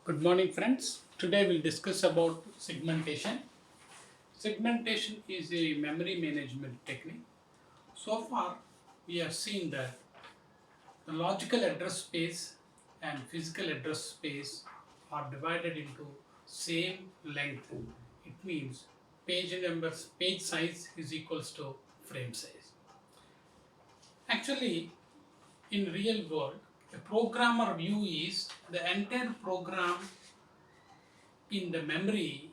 Good morning friends. Today we'll discuss about segmentation. Segmentation is a memory management technique. So far we have seen that the logical address space and physical address space are divided into same length. It means page size is equals to frame size. Actually, in real world, a programmer view is the entire program in the memory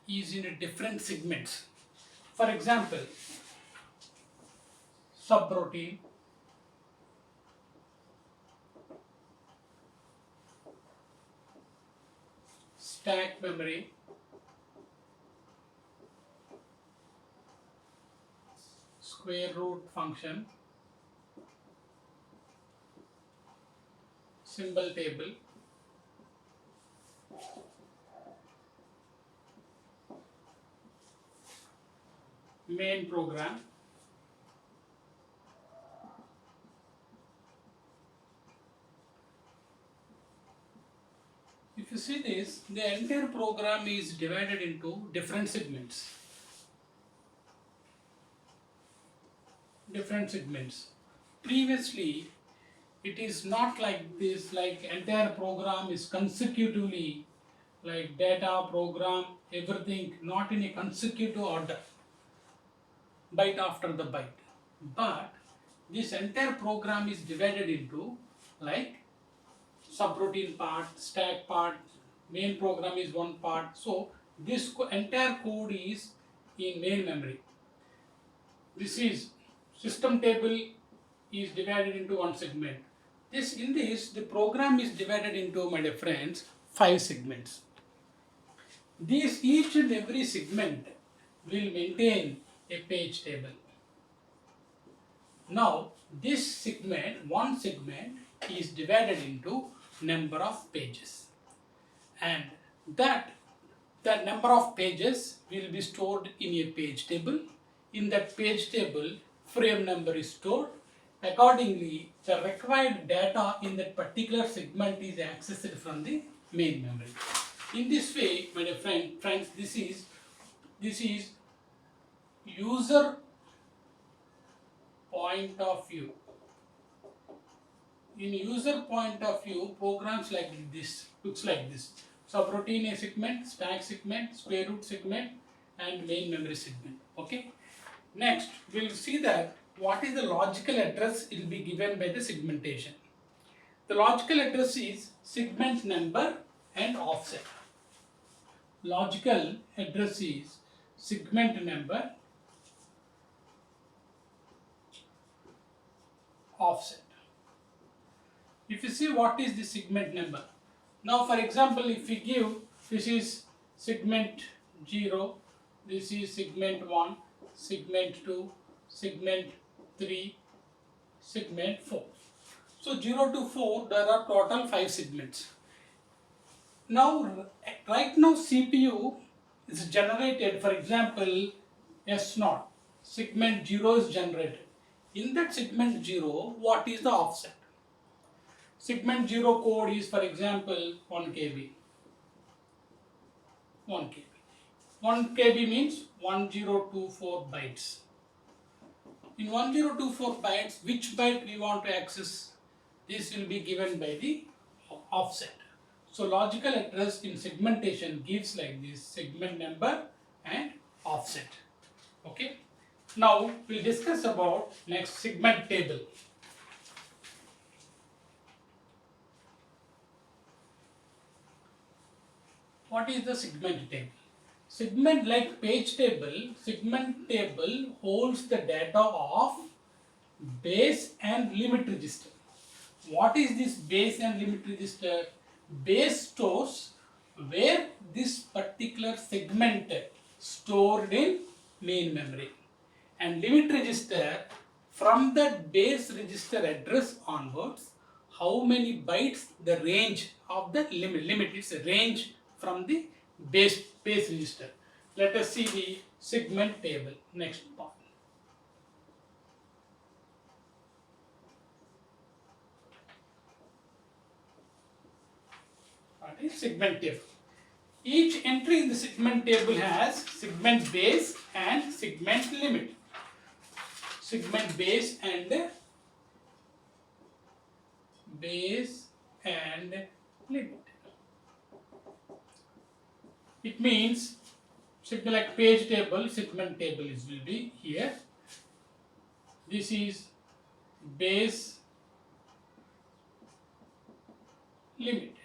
is in a different segments. For example, subroutine, stack memory, square root function, symbol table, main program, if you see this, the entire program is divided into different segments. Previously, it is not like this, like entire program is consecutively, like data, program, everything not in a consecutive order, byte after the byte. But this entire program is divided into like subroutine part, stack part, main program is one part. So this entire code is in main memory. This is system table is divided into one segment. In this the program is divided into, my dear friends, 5 segments. This each and every segment will maintain a page table. Now this one segment is divided into number of pages, and that the number of pages will be stored in a page table. In that page table, frame number is stored. Accordingly, the required data in that particular segment is accessed from the main memory. In this way, my dear friends, this is user point of view. In user point of view, programs like this looks like this: subroutine segment, stack segment, square root segment, and main memory segment. Okay. Next, we'll see that what is the logical address will be given by the segmentation. The logical address is segment number and offset. Logical address is segment number, offset. If you see what is the segment number. Now for example, if we give, this is segment 0, this is segment 1, segment 2, segment 3, segment 4. So 0 to 4, there are total 5 segments. Now right now CPU is generated, for example, S0, segment 0 is generated. In that segment 0, what is the offset? Segment 0 code is, for example, 1 KB. 1 KB. 1 KB means 1024 bytes. In 1024 bytes, which byte we want to access? This will be given by the offset. So logical address in segmentation gives like this: segment number and offset. Okay. Now we'll discuss about next segment table. What is the segment table? Segment, like page table, segment table holds the data of base and limit register. What is this base and limit register? Base stores where this particular segment stored in main memory, and limit register from that base register address onwards, how many bytes the range of the limit is a range from the base register. Let us see the segment table. Next part. is segment table. Each entry in the segment table has segment base and segment limit. Segment base and limit. It means like page table, segment table will be here. This is base, limit.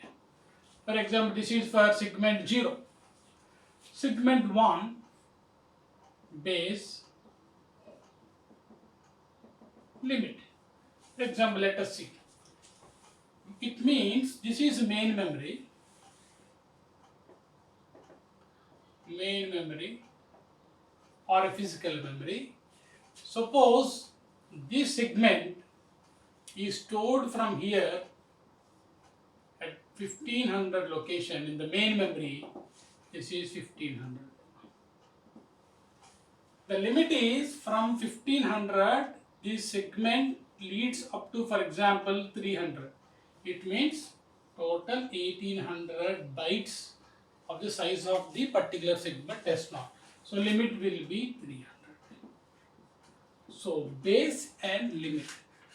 For example, this is for segment 0. Segment 1, base, limit. For example, let us see. It means this is main memory or a physical memory. Suppose this segment is stored from here at 1500 location in the main memory. This is 1500. The limit is from 1500, this segment leads up to, for example, 300. It means total 1800 bytes of the size of the particular segment S0. So limit will be 300. So base and limit.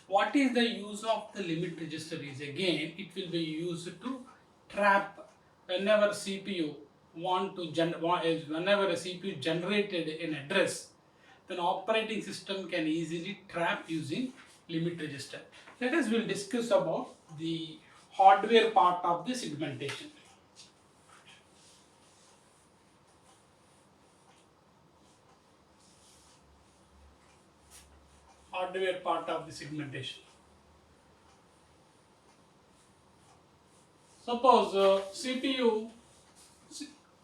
What is the use of the limit register is, again it will be used to trap whenever CPU whenever a CPU generated an address, then operating system can easily trap using limit register. Let us will discuss about the hardware part of the segmentation. Hardware part of the segmentation. Suppose CPU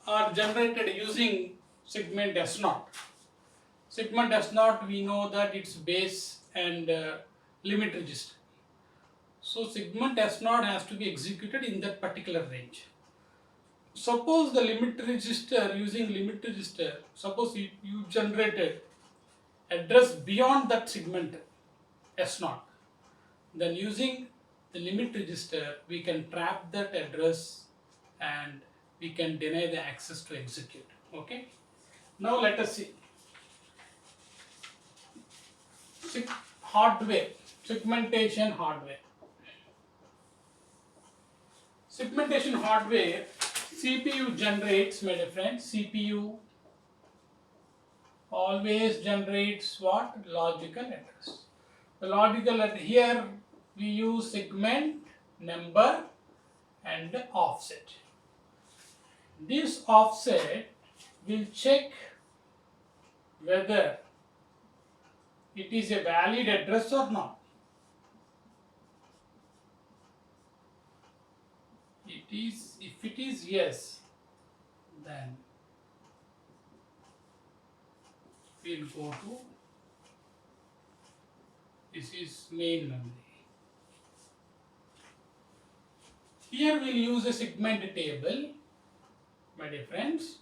are generated using segment S0. Segment S0, we know that it's base and limit register. So segment S0 has to be executed in that particular range. Suppose the limit register, using limit register, suppose you generated address beyond that segment S0, then using the limit register we can trap that address and we can deny the access to execute. Okay. Now let us see hardware, segmentation hardware. Segmentation hardware, CPU generates, my dear friends, CPU always generates what? Logical address. The logical address, here we use segment, number and offset. This offset will check whether it is a valid address or not. If it is yes, then we'll go to, this is main memory. Here we'll use a segment table, my dear friends.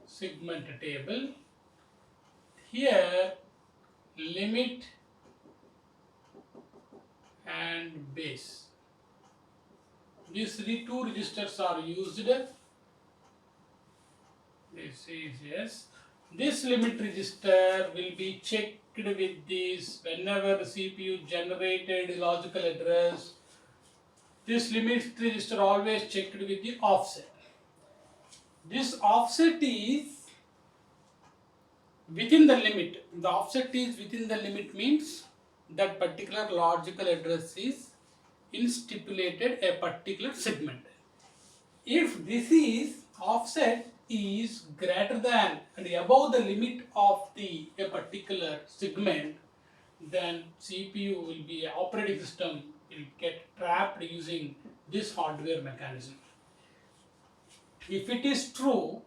Segment table. Here limit and base. These two registers are used. This is yes. This limit register will be checked with this whenever the CPU generated logical address. This limit register always checked with the offset. This offset is within the limit. The offset is within the limit means that particular logical address is in stipulated a particular segment. If this is offset is greater than and above the limit of a particular segment, then CPU will be, operating system will get trapped using this hardware mechanism. If it is true,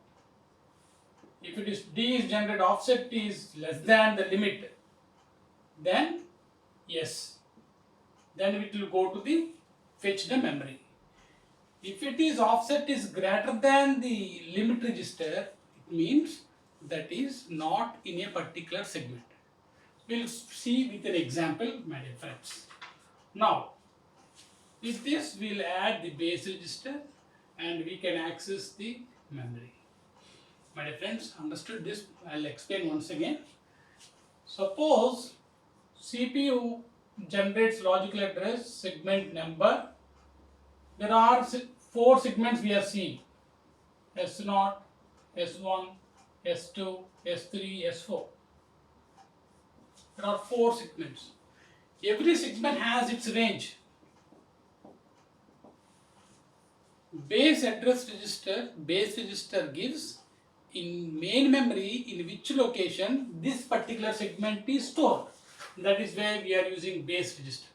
if it is D is generated, offset is less than the limit, then yes, then it will go to the fetch the memory. If it is offset is greater than the limit register, it means that is not in a particular segment. We'll see with an example, my dear friends. Now, With this, we'll add the base register and we can access the memory. My dear friends, understood this? I'll explain once again. Suppose CPU generates logical address segment number. There are 4 segments we are seeing: S0, S1, S2, S3, S4. There are 4 segments. Every segment has its range. Base register gives in main memory in which location this particular segment is stored. That is why we are using base register.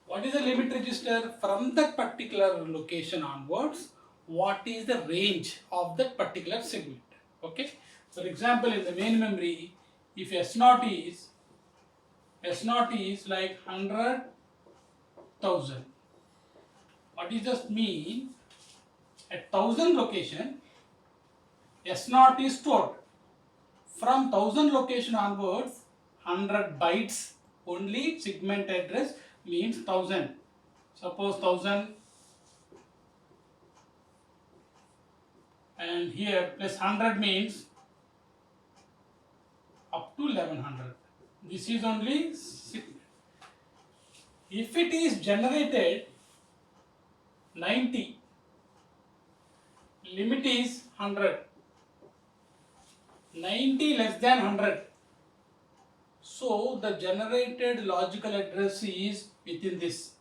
What is the limit register? From that particular location onwards, what is the range of that particular segment? Okay. For example, in the main memory, if S0 is like 100,000. What does this mean? At 1000 location, S0 is stored. From 1000 location onwards, 100 bytes only segment address means 1000. Suppose 1000 and here plus 100 means up to 1100. This is only segment. If it is generated 90, limit is 100. 90 less than 100. So the generated logical address is within this.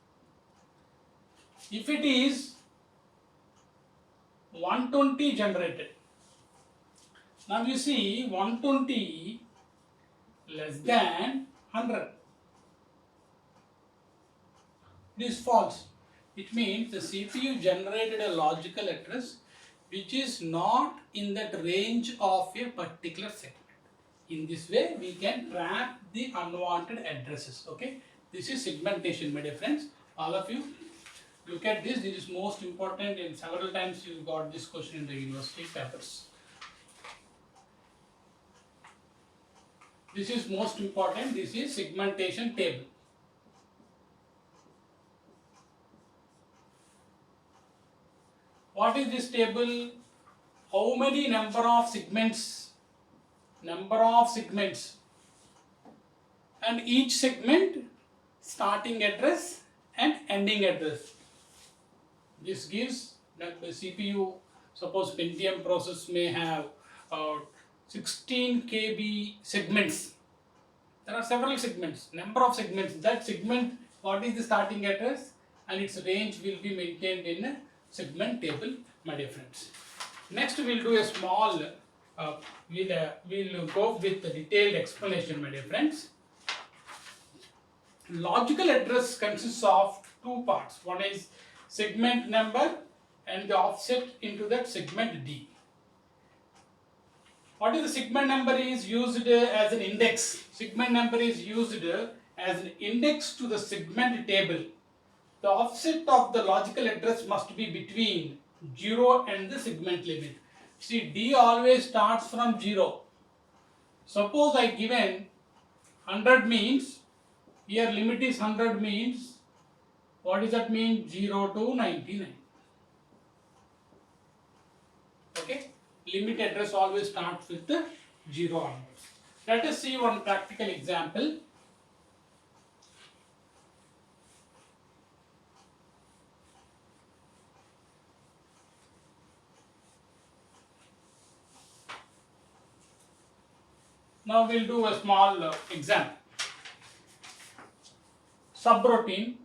If it is 120 generated, now you see 120 less than 100. It is false. It means the CPU generated a logical address which is not in that range of a particular segment. In this way, we can trap the unwanted addresses. Okay, this is segmentation, my dear friends. All of you, look at this. This is most important, and several times you got this question in the university papers. This is most important. This is segmentation table. What is this table? How many number of segments? And each segment starting address and ending address. This gives that the CPU, suppose Pentium process may have 16 KB segments. There are several segments, number of segments. That segment, what is the starting address and its range will be maintained in a segment table, my dear friends. Next we will do a small, we'll go with the detailed explanation, my dear friends. Logical address consists of 2 parts. One is segment number and the offset into that segment D. What is the segment number is used as an index. Segment number is used as an index to the segment table. The offset of the logical address must be between 0 and the segment limit. See, D always starts from 0. Suppose I given 100 means, here limit is 100 means, what does that mean? 0 to 99. Okay, limit address always starts with the 0 onwards. Let us see one practical example. Now we'll do a small example. Subroutine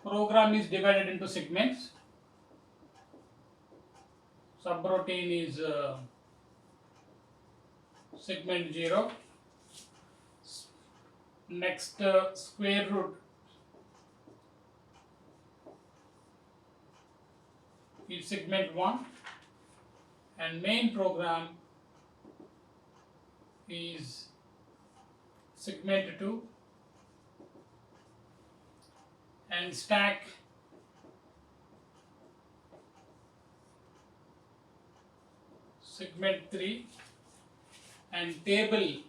program is divided into segments. Subroutine is segment 0. Next square root is segment 1 and main program is segment 2 and stack segment 3 and table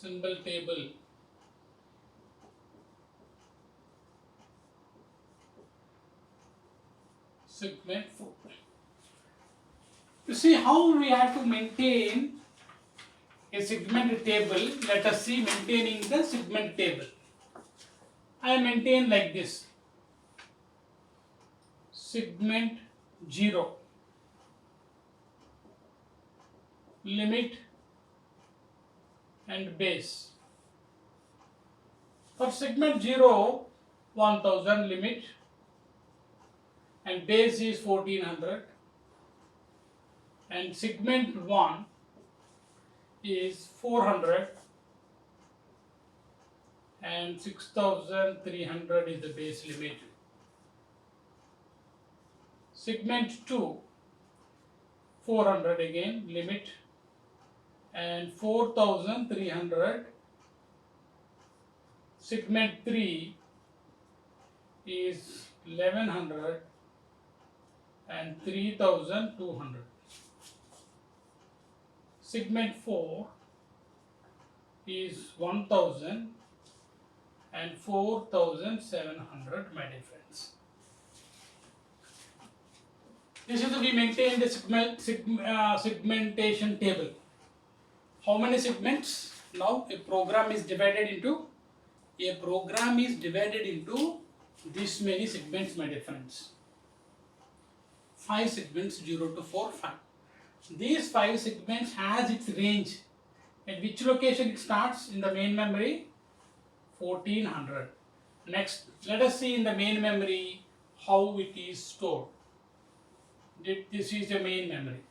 symbol table. Segment 4. You see how we have to maintain a segment table. Let us see maintaining the segment table. I maintain like this. Segment 0. Limit and base. For segment 0, 1000 limit and base is 1400, and segment 1 is 400 and 6300 is the base limit. Segment 2, 400 again limit and 4300. Segment 3 is 1100 and 3200. Segment 4 is 1000 and 4700, my dear friends. This is we maintain the segmentation table. How many segments? Now a program is divided into this many segments, my dear friends. 5 segments, 0 to 4, 5. These 5 segments has its range. At which location it starts? In the main memory, 1400. Next, let us see in the main memory how it is stored. This is the main memory.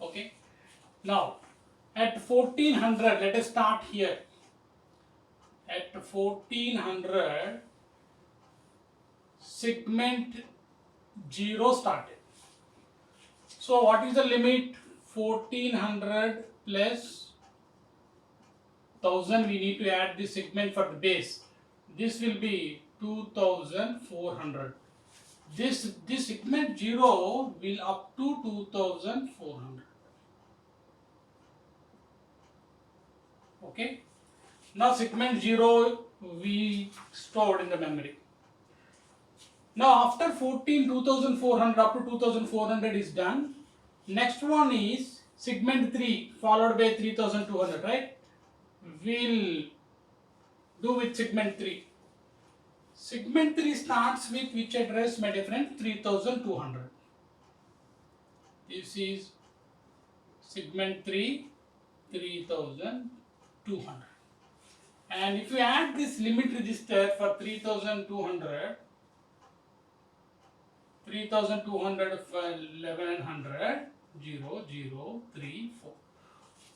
Okay. Now, at 1400, let us start here. At 1400, segment 0 started. So, what is the limit? 1400 plus 1000. We need to add this segment for the base. This will be 2400. This segment 0 will up to 2400. Okay. Now segment 0 we stored in the memory. Now after 2400 up to 2400 is done. Next one is segment 3 followed by 3200, right? We'll do with segment 3. Segment 3 starts with which address, my dear friend? 3200. This is segment 3, 3200. And if you add this limit register for 3200, 3200 for 1100, 0, 0, 3, 4.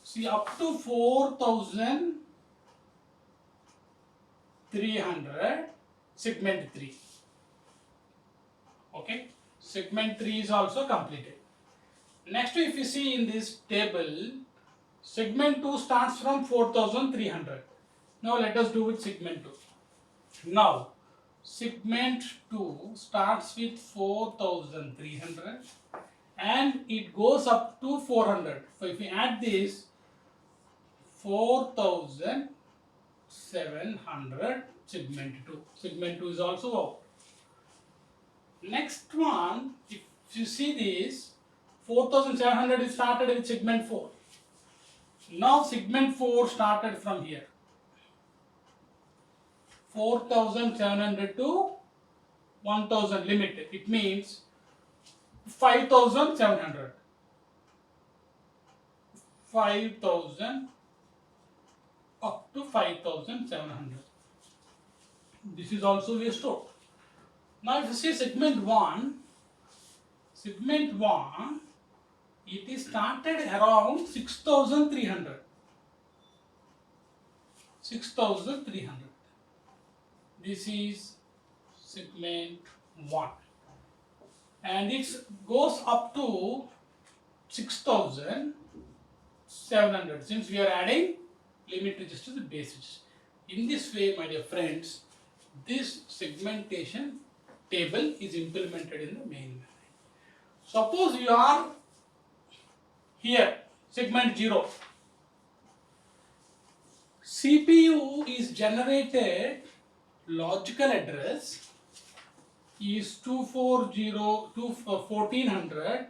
See, up to 4300, segment 3. Okay, segment 3 is also completed. Next, if you see in this table, segment 2 starts from 4300. Now let us do with segment 2. Now, segment 2 starts with 4300 and it goes up to 400. So if we add this, 4700, segment 2. Segment 2 is also out. Next one, if you see this, 4700 is started with segment 4. Now segment 4 started from here. 4700 to 1000 limit. It means 5700. 5000 up to 5700. This is also we stored. Now if you see segment 1, it is started around 6300. 6300. This is segment 1. And it goes up to 6700 since we are adding limit register to bases. In this way, my dear friends, this segmentation table is implemented in the main memory. Suppose you are Here segment 0. CPU is generated logical address is 240 to 1400.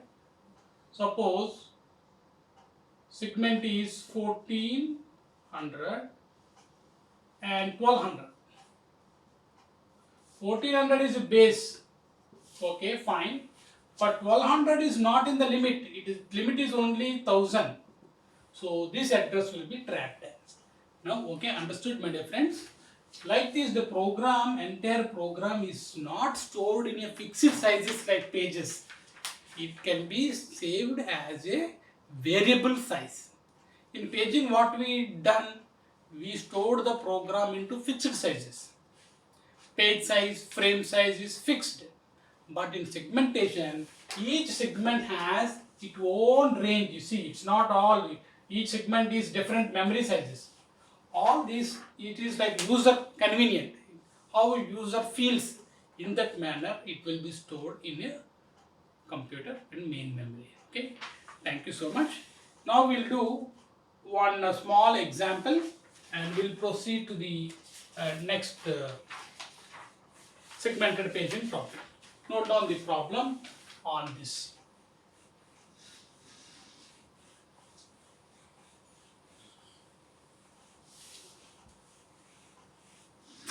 Suppose segment is 1400 and 1200. 1400 is a base. Okay, fine. But 1200 is not in the limit. Limit is only 1000. So this address will be trapped. Now, okay, understood, my dear friends. Like this, the entire program is not stored in a fixed sizes like pages. It can be saved as a variable size. In paging, what we done, we stored the program into fixed sizes. Page size, frame size is fixed. But in segmentation, each segment has its own range. You see, it's not all. Each segment is different memory sizes. All this, it is like user convenient. How user feels, in that manner it will be stored in a computer and main memory. Okay, thank you so much. Now we'll do one small example and we'll proceed to the next segmented paging problem. Note down the problem on this.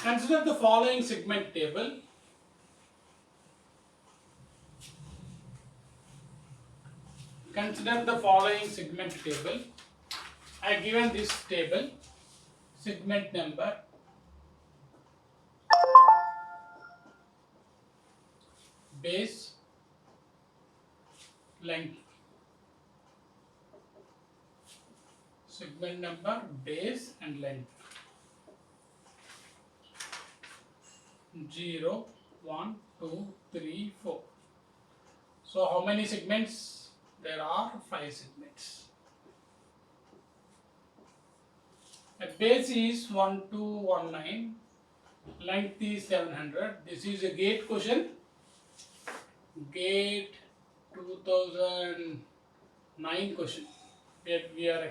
Consider the following segment table. Consider the following segment table. I have given this table, segment number, base, length. Segment number, base and length. 0, 1, 2, 3, 4. So how many segments? There are 5 segments. The base is 1219, length is 700. This is a gate question. Gate 2009 question. We are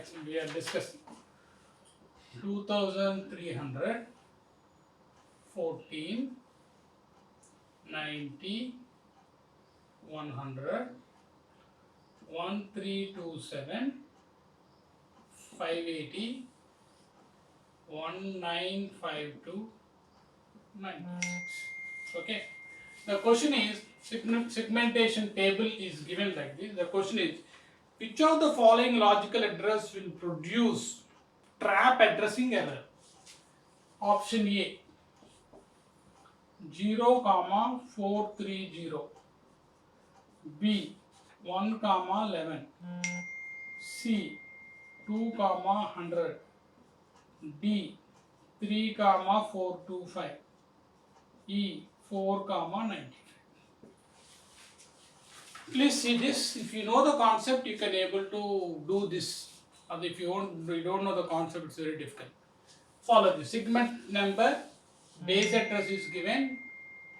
discussing 2300, 14, 90, 100, 1327, 580, 1952, 96. Okay. The question is, segmentation table is given like this. The question is, which of the following logical address will produce trap addressing error? Option A, 0, 430. B, 1, 11. C, 2, 100. D, 3, 425. E, 4, 95. Please see this. If you know the concept, you can able to do this. And if you don't know the concept, it's very difficult. Follow this. Segment number, base address is given,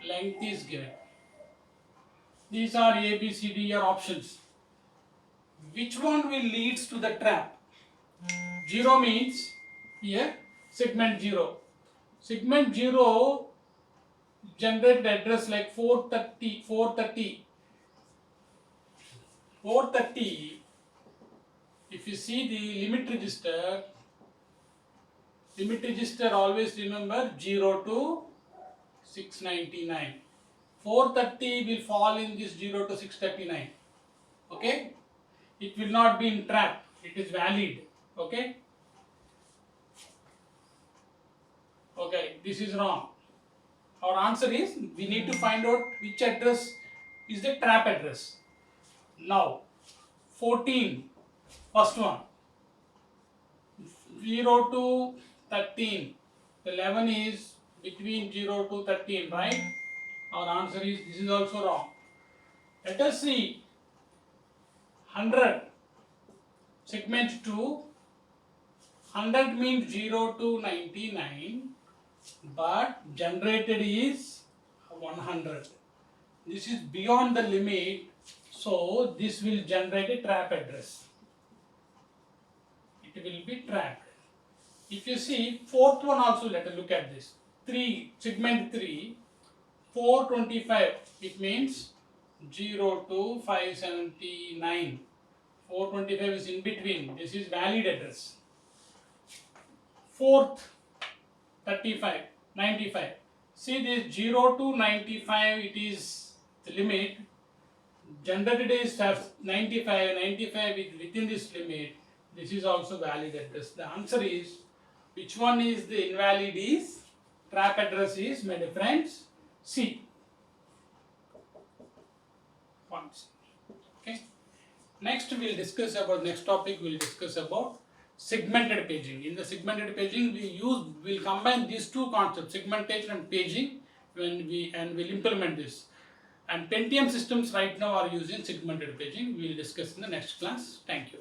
length is given. These are A, B, C, D are options. Which one will leads to the trap? 0 means here segment 0. Segment 0 generate address like 430, 430. 430, if you see the limit register always remember 0 to 699. 430 will fall in this 0 to 639. Okay, it will not be in trap, it is valid. Okay, this is wrong. Our answer is, we need to find out which address is the trap address. Now 14, first one, 0 to 13, 11 is between 0 to 13, right? Our answer is, this is also wrong. Let us see 100, segment 2, 100 means 0 to 99, but generated is 100. This is beyond the limit, so this will generate a trap address. it will be tracked. If you see fourth one also, let us look at this. 3, segment 3, 425, it means 0 to 579. 425 is in between, this is valid address. Fourth, 35, 95. See this 0 to 95, it is the limit. Generated is 95, 95 is within this limit. This is also valid address. The answer is, which one is the invalid is, trap address is, my dear friends, C. Okay. Next we will discuss about, next topic we will discuss about segmented paging. In the segmented paging we'll combine these two concepts, segmentation and paging, we'll implement this. And Pentium systems right now are using segmented paging. We will discuss in the next class. Thank you.